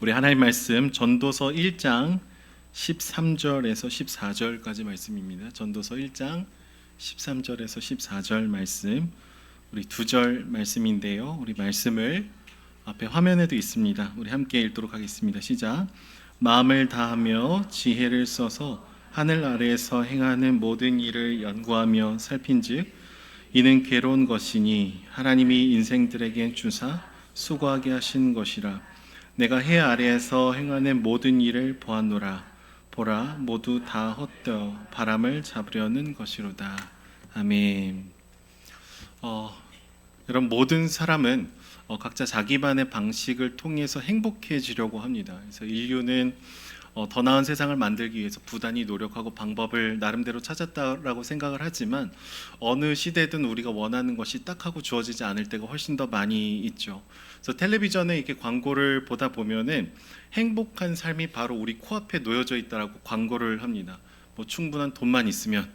우리 하나님 말씀 전도서 1장 13절에서 14절까지 말씀입니다. 전도서 1장 13절에서 14절 말씀, 우리 두 절 말씀인데요. 우리 말씀을 앞에 화면에도 있습니다. 우리 함께 읽도록 하겠습니다. 시작. 마음을 다하며 지혜를 써서 하늘 아래에서 행하는 모든 일을 연구하며 살핀즉 이는 괴로운 것이니 하나님이 인생들에게 주사 수고하게 하신 것이라. 내가 해 아래에서 행하는 모든 일을 보았노라. 보라, 모두 다 헛되어 바람을 잡으려는 것이로다. 아멘. 여러분, 모든 사람은 각자 자기만의 방식을 통해서 행복해지려고 합니다. 그래서 인류는 더 나은 세상을 만들기 위해서 부단히 노력하고 방법을 나름대로 찾았다라고 생각을 하지만 어느 시대든 우리가 원하는 것이 딱 하고 주어지지 않을 때가 훨씬 더 많이 있죠. 그래서 텔레비전에 이렇게 광고를 보다 보면은 행복한 삶이 바로 우리 코앞에 놓여져 있다라고 광고를 합니다. 뭐 충분한 돈만 있으면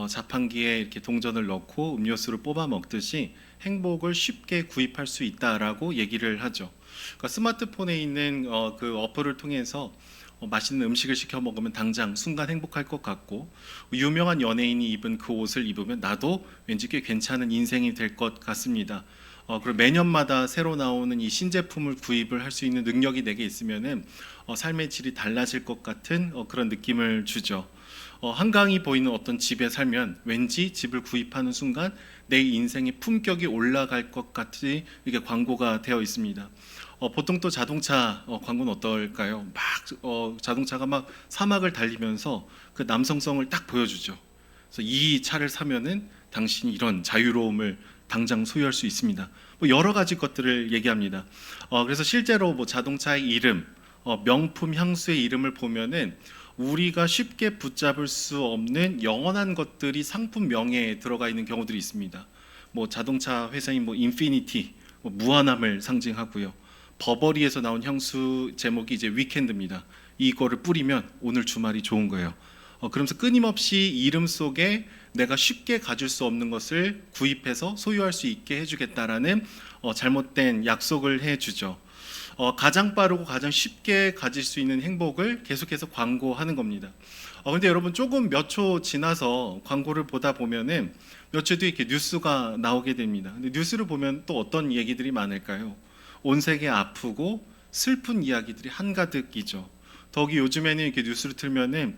자판기에 이렇게 동전을 넣고 음료수를 뽑아 먹듯이 행복을 쉽게 구입할 수 있다라고 얘기를 하죠. 그러니까 스마트폰에 있는 그 어플을 통해서 맛있는 음식을 시켜 먹으면 당장 순간 행복할 것 같고, 유명한 연예인이 입은 그 옷을 입으면 나도 왠지 꽤 괜찮은 인생이 될 것 같습니다. 그리고 매년마다 새로 나오는 이 신제품을 구입을 할 수 있는 능력이 내게 있으면은 삶의 질이 달라질 것 같은 그런 느낌을 주죠. 한강이 보이는 어떤 집에 살면 왠지 집을 구입하는 순간 내 인생의 품격이 올라갈 것 같이 이게 광고가 되어 있습니다. 보통 또 자동차 광고는 어떨까요? 막 자동차가 막 사막을 달리면서 그 남성성을 딱 보여주죠. 그래서 이 차를 사면은 당신이 이런 자유로움을 당장 소유할 수 있습니다. 뭐 여러 가지 것들을 얘기합니다. 그래서 실제로 뭐 자동차의 이름, 명품 향수의 이름을 보면은 우리가 쉽게 붙잡을 수 없는 영원한 것들이 상품 명예에 들어가 있는 경우들이 있습니다. 뭐 자동차 회사인 뭐 인피니티, 무한함을 상징하고요. 버버리에서 나온 향수 제목이 이제 위켄드입니다. 이거를 뿌리면 오늘 주말이 좋은 거예요. 그러면서 끊임없이 이름 속에 내가 쉽게 가질 수 없는 것을 구입해서 소유할 수 있게 해주겠다라는 잘못된 약속을 해주죠. 가장 빠르고 가장 쉽게 가질 수 있는 행복을 계속해서 광고하는 겁니다. 근데 여러분, 조금 몇 초 지나서 광고를 보다 보면은 몇 초 뒤에 이렇게 뉴스가 나오게 됩니다. 근데 뉴스를 보면 또 어떤 얘기들이 많을까요? 온 세계 아프고 슬픈 이야기들이 한가득이죠. 더욱이 요즘에는 이렇게 뉴스를 틀면은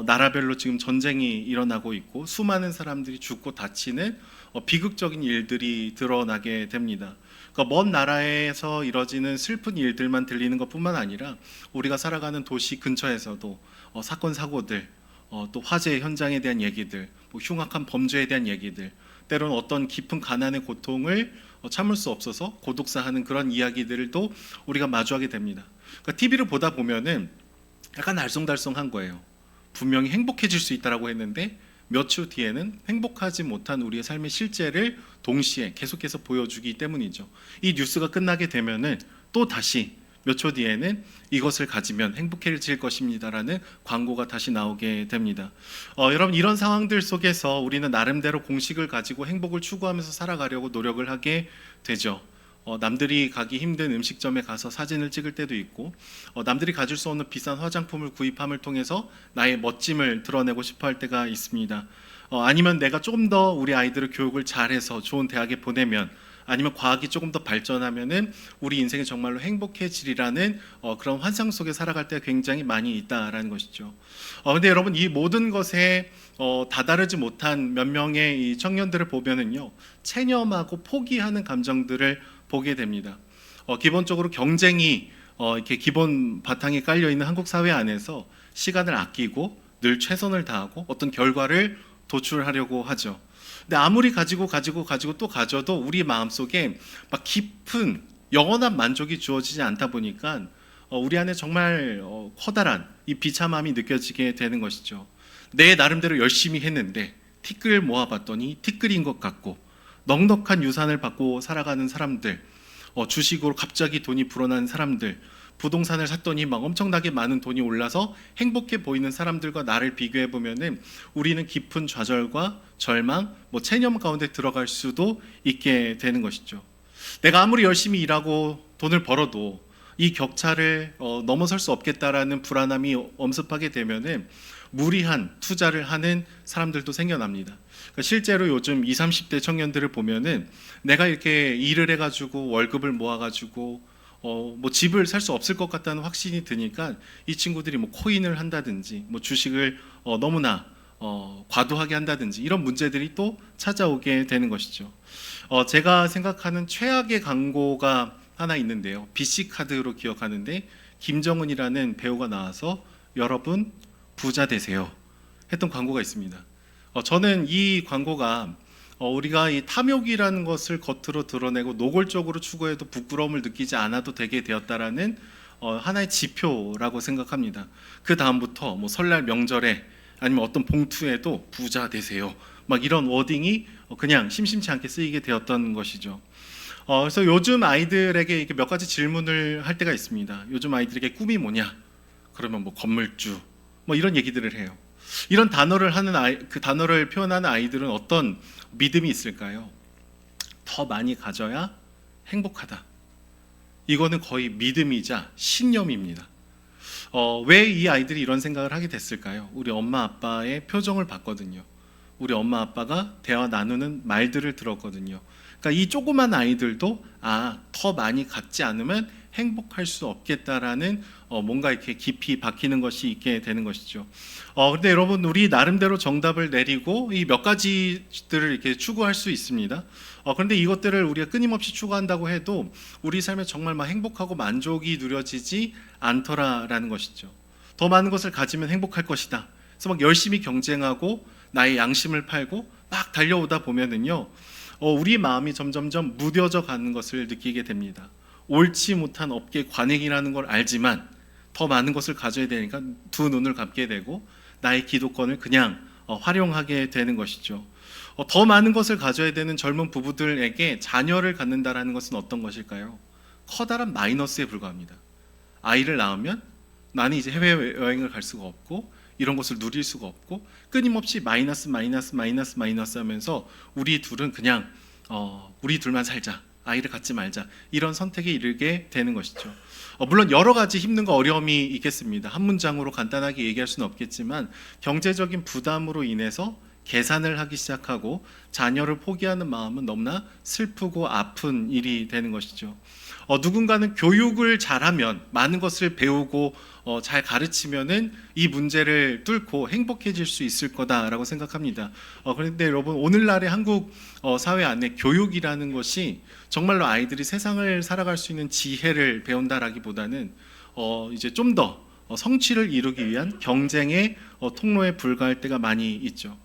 나라별로 지금 전쟁이 일어나고 있고 수많은 사람들이 죽고 다치는 비극적인 일들이 드러나게 됩니다. 그러니까 먼 나라에서 이뤄지는 슬픈 일들만 들리는 것뿐만 아니라 우리가 살아가는 도시 근처에서도 사건 사고들, 또 화재 현장에 대한 얘기들, 뭐 흉악한 범죄에 대한 얘기들, 때로는 어떤 깊은 가난의 고통을 참을 수 없어서 고독사하는 그런 이야기들도 우리가 마주하게 됩니다. 그러니까 TV를 보다 보면은 약간 알쏭달쏭한 거예요. 분명히 행복해질 수 있다라고 했는데 몇 초 뒤에는 행복하지 못한 우리의 삶의 실제를 동시에 계속해서 보여주기 때문이죠. 이 뉴스가 끝나게 되면은 또 다시 몇 초 뒤에는 이것을 가지면 행복해질 것입니다라는 광고가 다시 나오게 됩니다. 여러분, 이런 상황들 속에서 우리는 나름대로 공식을 가지고 행복을 추구하면서 살아가려고 노력을 하게 되죠. 남들이 가기 힘든 음식점에 가서 사진을 찍을 때도 있고, 남들이 가질 수 없는 비싼 화장품을 구입함을 통해서 나의 멋짐을 드러내고 싶어 할 때가 있습니다. 아니면 내가 조금 더 우리 아이들을 교육을 잘해서 좋은 대학에 보내면, 아니면 과학이 조금 더 발전하면은 우리 인생이 정말로 행복해지리라는 그런 환상 속에 살아갈 때가 굉장히 많이 있다라는 것이죠. 근데 여러분, 이 모든 것에 다다르지 못한 몇 명의 이 청년들을 보면은요, 체념하고 포기하는 감정들을 보게 됩니다. 기본적으로 경쟁이 이렇게 기본 바탕에 깔려 있는 한국 사회 안에서 시간을 아끼고 늘 최선을 다하고 어떤 결과를 도출하려고 하죠. 근데 아무리 가지고 또 가져도 우리 마음속에 막 깊은 영원한 만족이 주어지지 않다 보니까 우리 안에 정말 커다란 이 비참함이 느껴지게 되는 것이죠. 내 나름대로 열심히 했는데 티끌 모아봤더니 티끌인 것 같고, 넉넉한 유산을 받고 살아가는 사람들, 주식으로 갑자기 돈이 불어난 사람들, 부동산을 샀더니 막 엄청나게 많은 돈이 올라서 행복해 보이는 사람들과 나를 비교해 보면은 우리는 깊은 좌절과 절망, 체념 가운데 들어갈 수도 있게 되는 것이죠. 내가 아무리 열심히 일하고 돈을 벌어도 이 격차를 넘어설 수 없겠다라는 불안함이 엄습하게 되면은 무리한 투자를 하는 사람들도 생겨납니다. 그러니까 실제로 요즘 20, 30대 청년들을 보면은 내가 이렇게 일을 해가지고 월급을 모아가지고 뭐 집을 살 수 없을 것 같다는 확신이 드니까 이 친구들이 뭐 코인을 한다든지 뭐 주식을 너무나 과도하게 한다든지 이런 문제들이 또 찾아오게 되는 것이죠. 제가 생각하는 최악의 광고가 하나 있는데요. BC 카드로 기억하는데 김정은이라는 배우가 나와서 여러분 부자 되세요 했던 광고가 있습니다. 저는 이 광고가 우리가 이 탐욕이라는 것을 겉으로 드러내고 노골적으로 추구해도 부끄러움을 느끼지 않아도 되게 되었다라는 하나의 지표라고 생각합니다. 그 다음부터 뭐 설날 명절에 아니면 어떤 봉투에도 부자 되세요 막 이런 워딩이 그냥 심심치 않게 쓰이게 되었던 것이죠. 그래서 요즘 아이들에게 이렇게 몇 가지 질문을 할 때가 있습니다. 요즘 아이들에게 꿈이 뭐냐? 그러면 뭐 건물주 뭐 이런 얘기들을 해요. 이런 단어를 하는 그 단어를 표현하는 아이들은 어떤 믿음이 있을까요? 더 많이 가져야 행복하다. 이거는 거의 믿음이자 신념입니다. 왜 이 아이들이 이런 생각을 하게 됐을까요? 우리 엄마 아빠의 표정을 봤거든요. 우리 엄마 아빠가 대화 나누는 말들을 들었거든요. 그러니까 이 조그만 아이들도 더 많이 갖지 않으면 행복할 수 없겠다라는 뭔가 이렇게 깊이 박히는 것이 있게 되는 것이죠. 근데 여러분 우리 나름대로 정답을 내리고 이 몇 가지들을 이렇게 추구할 수 있습니다. 그런데 이것들을 우리가 끊임없이 추구한다고 해도 우리 삶에 정말 막 행복하고 만족이 누려지지 않더라라는 것이죠. 더 많은 것을 가지면 행복할 것이다. 그래서 막 열심히 경쟁하고 나의 양심을 팔고 막 달려오다 보면은요, 우리 마음이 점점점 무뎌져 가는 것을 느끼게 됩니다. 옳지 못한 업계 관행이라는 걸 알지만 더 많은 것을 가져야 되니까 두 눈을 감게 되고 나의 기도권을 그냥 활용하게 되는 것이죠. 더 많은 것을 가져야 되는 젊은 부부들에게 자녀를 갖는다라는 것은 어떤 것일까요? 커다란 마이너스에 불과합니다. 아이를 낳으면 나는 이제 해외여행을 갈 수가 없고 이런 것을 누릴 수가 없고 끊임없이 마이너스 하면서 우리 둘은 그냥 우리 둘만 살자, 아이를 갖지 말자, 이런 선택에 이르게 되는 것이죠. 물론 여러 가지 힘듦과 어려움이 있겠습니다. 한 문장으로 간단하게 얘기할 수는 없겠지만 경제적인 부담으로 인해서 계산을 하기 시작하고 자녀를 포기하는 마음은 너무나 슬프고 아픈 일이 되는 것이죠. 누군가는 교육을 잘하면, 많은 것을 배우고 잘 가르치면은 이 문제를 뚫고 행복해질 수 있을 거다라고 생각합니다. 그런데 여러분 오늘날의 한국 사회 안에 교육이라는 것이 정말로 아이들이 세상을 살아갈 수 있는 지혜를 배운다라기보다는 이제 좀 더 성취를 이루기 위한 경쟁의 통로에 불과할 때가 많이 있죠.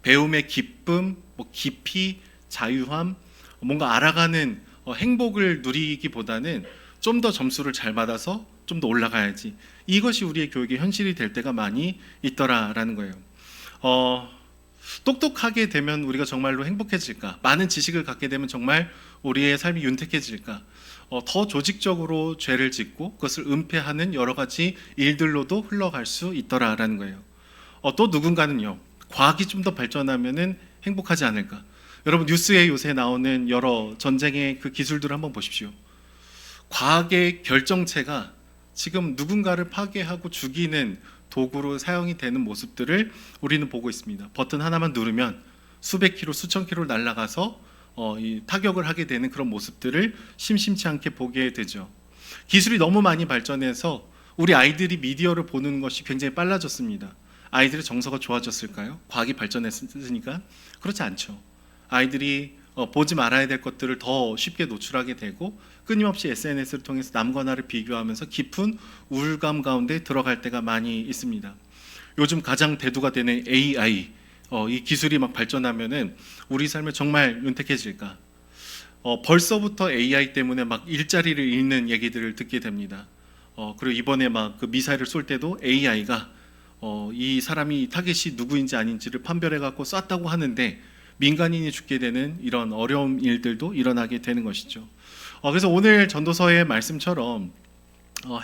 배움의 기쁨, 뭐 깊이, 자유함, 뭔가 알아가는 행복을 누리기보다는 좀 더 점수를 잘 받아서 좀 더 올라가야지. 이것이 우리의 교육의 현실이 될 때가 많이 있더라라는 거예요. 똑똑하게 되면 우리가 정말로 행복해질까? 많은 지식을 갖게 되면 정말 우리의 삶이 윤택해질까? 더 조직적으로 죄를 짓고 그것을 은폐하는 여러 가지 일들로도 흘러갈 수 있더라라는 거예요. 또 누군가는요, 과학이 좀 더 발전하면은 행복하지 않을까? 여러분 뉴스에 요새 나오는 여러 전쟁의 그 기술들을 한번 보십시오. 과학의 결정체가 지금 누군가를 파괴하고 죽이는 도구로 사용이 되는 모습들을 우리는 보고 있습니다. 버튼 하나만 누르면 수백 킬로, 수천 킬로 날아가서 이 타격을 하게 되는 그런 모습들을 심심치 않게 보게 되죠. 기술이 너무 많이 발전해서 우리 아이들이 미디어를 보는 것이 굉장히 빨라졌습니다. 아이들의 정서가 좋아졌을까요? 과학이 발전했으니까? 그렇지 않죠. 아이들이 보지 말아야 될 것들을 더 쉽게 노출하게 되고 끊임없이 SNS를 통해서 남과 나를 비교하면서 깊은 우울감 가운데 들어갈 때가 많이 있습니다. 요즘 가장 대두가 되는 AI, 이 기술이 막 발전하면은 우리 삶에 정말 윤택해질까? 벌써부터 AI 때문에 막 일자리를 잃는 얘기들을 듣게 됩니다. 그리고 이번에 막 그 미사일을 쏠 때도 AI가 이 사람이 타겟이 누구인지 아닌지를 판별해 갖고 쐈다고 하는데 민간인이 죽게 되는 이런 어려운 일들도 일어나게 되는 것이죠. 그래서 오늘 전도서의 말씀처럼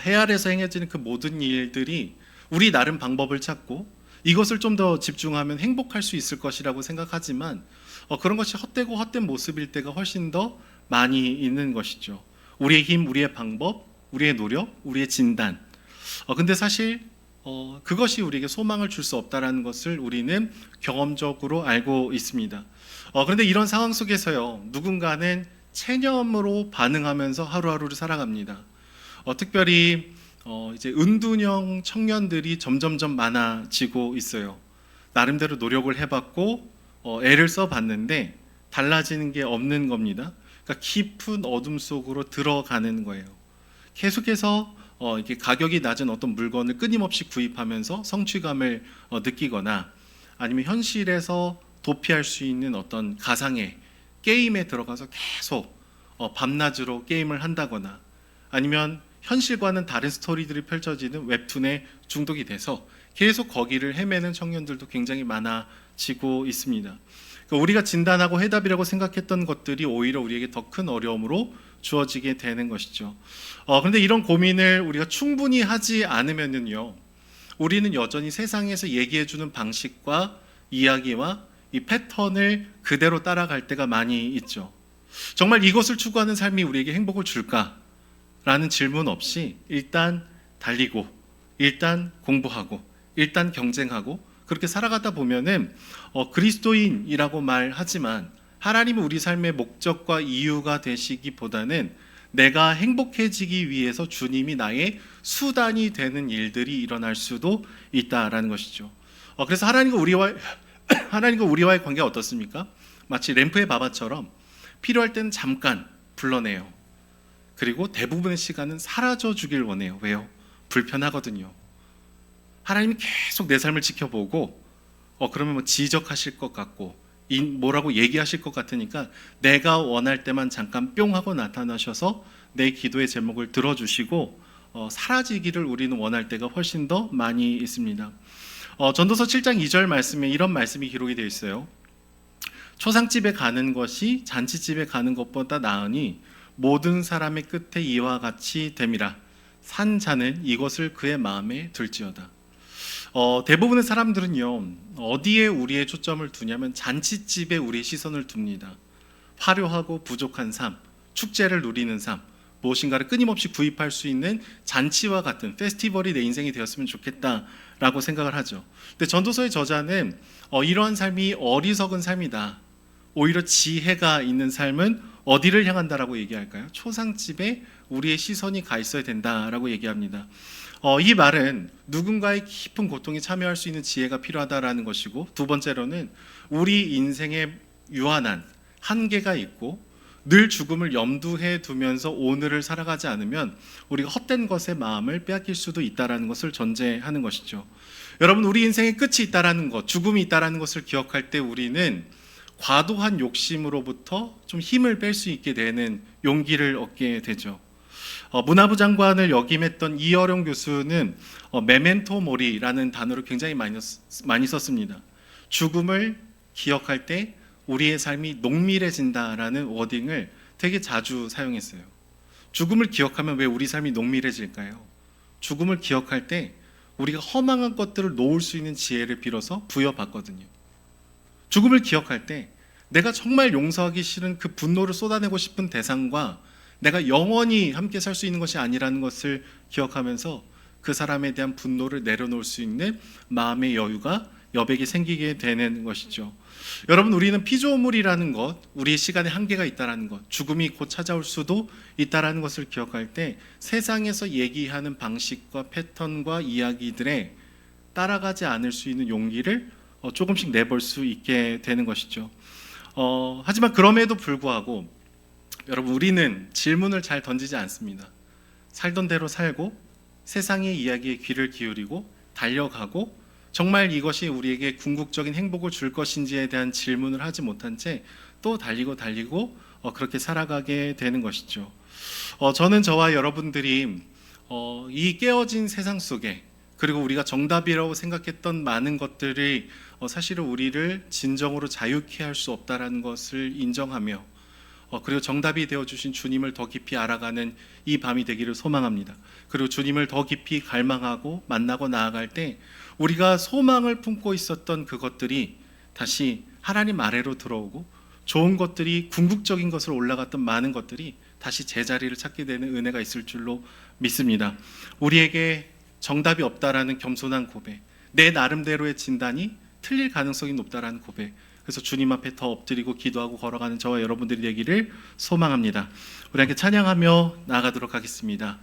해 아래서 행해지는 그 모든 일들이 우리 나름 방법을 찾고 이것을 좀 더 집중하면 행복할 수 있을 것이라고 생각하지만 그런 것이 헛되고 헛된 모습일 때가 훨씬 더 많이 있는 것이죠. 우리의 힘, 우리의 방법, 우리의 노력, 우리의 진단. 근데 사실 그것이 우리에게 소망을 줄 수 없다라는 것을 우리는 경험적으로 알고 있습니다. 그런데 이런 상황 속에서요, 누군가는 체념으로 반응하면서 하루하루를 살아갑니다. 특별히 이제 은둔형 청년들이 점점점 많아지고 있어요. 나름대로 노력을 해봤고 애를 써봤는데 달라지는 게 없는 겁니다. 그러니까 깊은 어둠 속으로 들어가는 거예요. 계속해서 이렇게 가격이 낮은 어떤 물건을 끊임없이 구입하면서 성취감을 느끼거나 아니면 현실에서 도피할 수 있는 어떤 가상의 게임에 들어가서 계속 밤낮으로 게임을 한다거나 아니면 현실과는 다른 스토리들이 펼쳐지는 웹툰에 중독이 돼서 계속 거기를 헤매는 청년들도 굉장히 많아지고 있습니다. 그러니까 우리가 진단하고 해답이라고 생각했던 것들이 오히려 우리에게 더 큰 어려움으로 주어지게 되는 것이죠. 그런데 이런 고민을 우리가 충분히 하지 않으면요, 우리는 여전히 세상에서 얘기해주는 방식과 이야기와 이 패턴을 그대로 따라갈 때가 많이 있죠. 정말 이것을 추구하는 삶이 우리에게 행복을 줄까? 라는 질문 없이 일단 달리고 일단 공부하고 일단 경쟁하고 그렇게 살아가다 보면은 그리스도인이라고 말하지만 하나님은 우리 삶의 목적과 이유가 되시기보다는 내가 행복해지기 위해서 주님이 나의 수단이 되는 일들이 일어날 수도 있다라는 것이죠. 그래서 하나님과 우리와의 관계가 어떻습니까? 마치 램프의 바바처럼 필요할 때는 잠깐 불러내요. 그리고 대부분의 시간은 사라져 주길 원해요. 왜요? 불편하거든요. 하나님이 계속 내 삶을 지켜보고 그러면 뭐 지적하실 것 같고 뭐라고 얘기하실 것 같으니까 내가 원할 때만 잠깐 뿅 하고 나타나셔서 내 기도의 제목을 들어주시고 사라지기를 우리는 원할 때가 훨씬 더 많이 있습니다. 전도서 7장 2절 말씀에 이런 말씀이 기록이 되어 있어요. 초상집에 가는 것이 잔치집에 가는 것보다 나으니 모든 사람의 끝에 이와 같이 됨이라. 산 자는 이것을 그의 마음에 둘지어다. 대부분의 사람들은요, 어디에 우리의 초점을 두냐면 잔치집에 우리의 시선을 둡니다. 화려하고 부족한 삶, 축제를 누리는 삶, 무엇인가를 끊임없이 구입할 수 있는 잔치와 같은 페스티벌이 내 인생이 되었으면 좋겠다라고 생각을 하죠. 근데 전도서의 저자는 이러한 삶이 어리석은 삶이다. 오히려 지혜가 있는 삶은 어디를 향한다라고 얘기할까요? 초상집에 우리의 시선이 가 있어야 된다라고 얘기합니다. 이 말은 누군가의 깊은 고통에 참여할 수 있는 지혜가 필요하다라는 것이고, 두 번째로는 우리 인생에 유한한 한계가 있고 늘 죽음을 염두에 두면서 오늘을 살아가지 않으면 우리가 헛된 것에 마음을 빼앗길 수도 있다라는 것을 전제하는 것이죠. 여러분, 우리 인생의 끝이 있다라는 것, 죽음이 있다라는 것을 기억할 때 우리는 과도한 욕심으로부터 좀 힘을 뺄 수 있게 되는 용기를 얻게 되죠. 문화부 장관을 역임했던 이어룡 교수는 메멘토 모리라는 단어를 굉장히 많이 썼습니다. 죽음을 기억할 때 우리의 삶이 농밀해진다라는 워딩을 되게 자주 사용했어요. 죽음을 기억하면 왜 우리 삶이 농밀해질까요? 죽음을 기억할 때 우리가 허망한 것들을 놓을 수 있는 지혜를 빌어서 부여받거든요. 죽음을 기억할 때 내가 정말 용서하기 싫은 그 분노를 쏟아내고 싶은 대상과 내가 영원히 함께 살 수 있는 것이 아니라는 것을 기억하면서 그 사람에 대한 분노를 내려놓을 수 있는 마음의 여유가 여백이 생기게 되는 것이죠. 여러분, 우리는 피조물이라는 것, 우리의 시간에 한계가 있다는 것, 죽음이 곧 찾아올 수도 있다는 것을 기억할 때 세상에서 얘기하는 방식과 패턴과 이야기들에 따라가지 않을 수 있는 용기를 조금씩 내볼 수 있게 되는 것이죠. 하지만 그럼에도 불구하고 여러분, 우리는 질문을 잘 던지지 않습니다. 살던 대로 살고 세상의 이야기에 귀를 기울이고 달려가고 정말 이것이 우리에게 궁극적인 행복을 줄 것인지에 대한 질문을 하지 못한 채 또 달리고 그렇게 살아가게 되는 것이죠. 저는 저와 여러분들이 이 깨어진 세상 속에 그리고 우리가 정답이라고 생각했던 많은 것들이 사실은 우리를 진정으로 자유케 할 수 없다는 것을 인정하며 그리고 정답이 되어주신 주님을 더 깊이 알아가는 이 밤이 되기를 소망합니다. 그리고 주님을 더 깊이 갈망하고 만나고 나아갈 때 우리가 소망을 품고 있었던 그것들이 다시 하나님 아래로 들어오고 좋은 것들이 궁극적인 것으로 올라갔던 많은 것들이 다시 제자리를 찾게 되는 은혜가 있을 줄로 믿습니다. 우리에게 정답이 없다라는 겸손한 고백, 내 나름대로의 진단이 틀릴 가능성이 높다라는 고백, 그래서 주님 앞에 더 엎드리고 기도하고 걸어가는 저와 여러분들이 되기를 소망합니다. 우리 함께 찬양하며 나아가도록 하겠습니다.